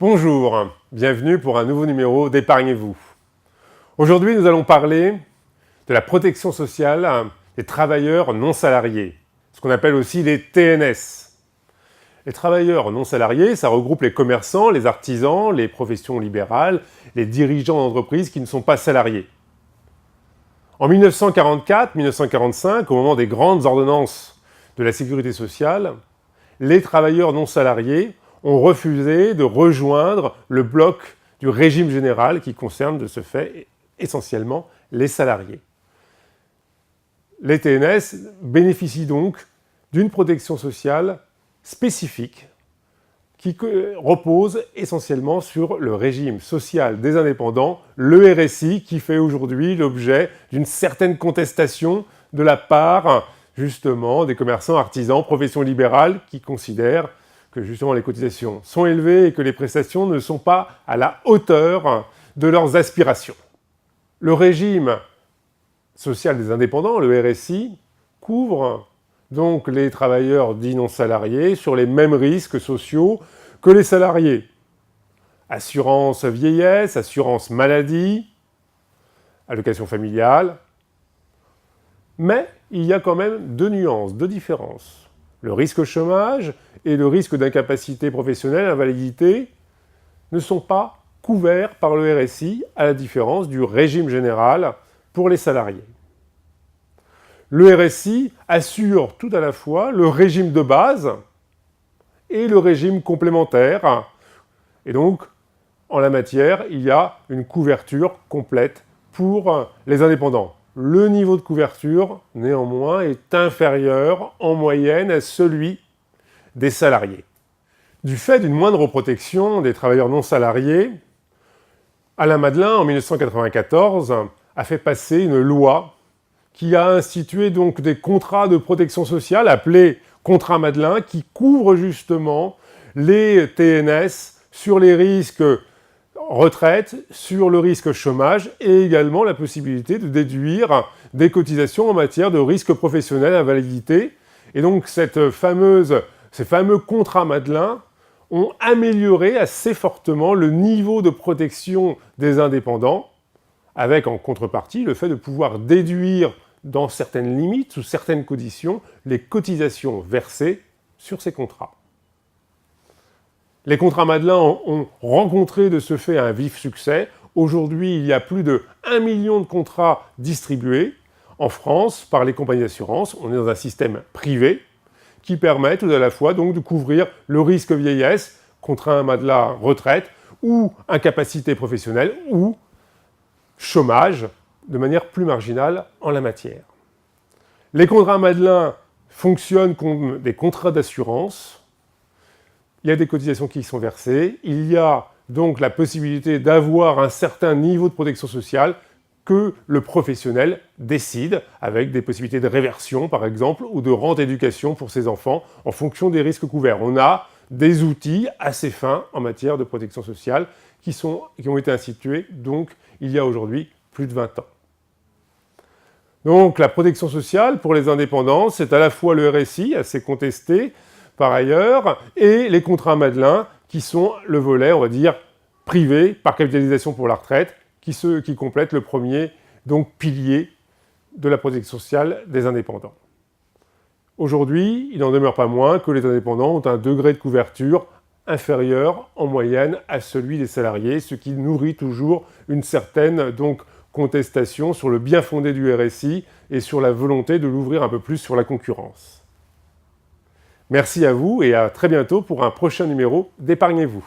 Bonjour, bienvenue pour un nouveau numéro d'Épargnez-vous. Aujourd'hui, nous allons parler de la protection sociale des travailleurs non salariés, ce qu'on appelle aussi les TNS. Les travailleurs non salariés, ça regroupe les commerçants, les artisans, les professions libérales, les dirigeants d'entreprises qui ne sont pas salariés. En 1944-1945, au moment des grandes ordonnances de la sécurité sociale, les travailleurs non salariés ont refusé de rejoindre le bloc du régime général qui concerne de ce fait essentiellement les salariés. Les TNS bénéficient donc d'une protection sociale spécifique qui repose essentiellement sur le régime social des indépendants, le RSI, qui fait aujourd'hui l'objet d'une certaine contestation de la part justement des commerçants, artisans, professions libérales qui considèrent que justement les cotisations sont élevées et que les prestations ne sont pas à la hauteur de leurs aspirations. Le régime social des indépendants, le RSI, couvre donc les travailleurs dits non salariés sur les mêmes risques sociaux que les salariés. Assurance vieillesse, assurance maladie, allocation familiale. Mais il y a quand même deux nuances, deux différences. Le risque chômage et le risque d'incapacité professionnelle, invalidité, ne sont pas couverts par le RSI, à la différence du régime général pour les salariés. Le RSI assure tout à la fois le régime de base et le régime complémentaire. Et donc, en la matière, il y a une couverture complète pour les indépendants. Le niveau de couverture, néanmoins, est inférieur en moyenne à celui des salariés. Du fait d'une moindre protection des travailleurs non salariés, Alain Madelin, en 1994, a fait passer une loi qui a institué donc des contrats de protection sociale appelés contrats Madelin, qui couvrent justement les TNS sur les risques retraite, sur le risque chômage et également la possibilité de déduire des cotisations en matière de risque professionnel, invalidité. Et donc ces fameux contrats Madelin ont amélioré assez fortement le niveau de protection des indépendants, avec en contrepartie le fait de pouvoir déduire dans certaines limites, sous certaines conditions, les cotisations versées sur ces contrats. Les contrats Madelin ont rencontré de ce fait un vif succès. Aujourd'hui, il y a plus de 1 million de contrats distribués en France par les compagnies d'assurance. On est dans un système privé qui permet tout à la fois donc de couvrir le risque vieillesse, contrat Madelin retraite, ou incapacité professionnelle, ou chômage, de manière plus marginale en la matière. Les contrats Madelin fonctionnent comme des contrats d'assurance. Il y a des cotisations qui y sont versées. Il y a donc la possibilité d'avoir un certain niveau de protection sociale que le professionnel décide, avec des possibilités de réversion, par exemple, ou de rente éducation pour ses enfants, en fonction des risques couverts. On a des outils assez fins en matière de protection sociale qui ont été institués, donc, il y a aujourd'hui plus de 20 ans. Donc, la protection sociale pour les indépendants, c'est à la fois le RSI, assez contesté, par ailleurs, et les contrats Madelin, qui sont le volet, on va dire, privé, par capitalisation pour la retraite, qui complète le premier donc, pilier de la protection sociale des indépendants. Aujourd'hui, il n'en demeure pas moins que les indépendants ont un degré de couverture inférieur en moyenne à celui des salariés, ce qui nourrit toujours une certaine donc, contestation sur le bien fondé du RSI et sur la volonté de l'ouvrir un peu plus sur la concurrence. Merci à vous et à très bientôt pour un prochain numéro d'Épargnez-vous.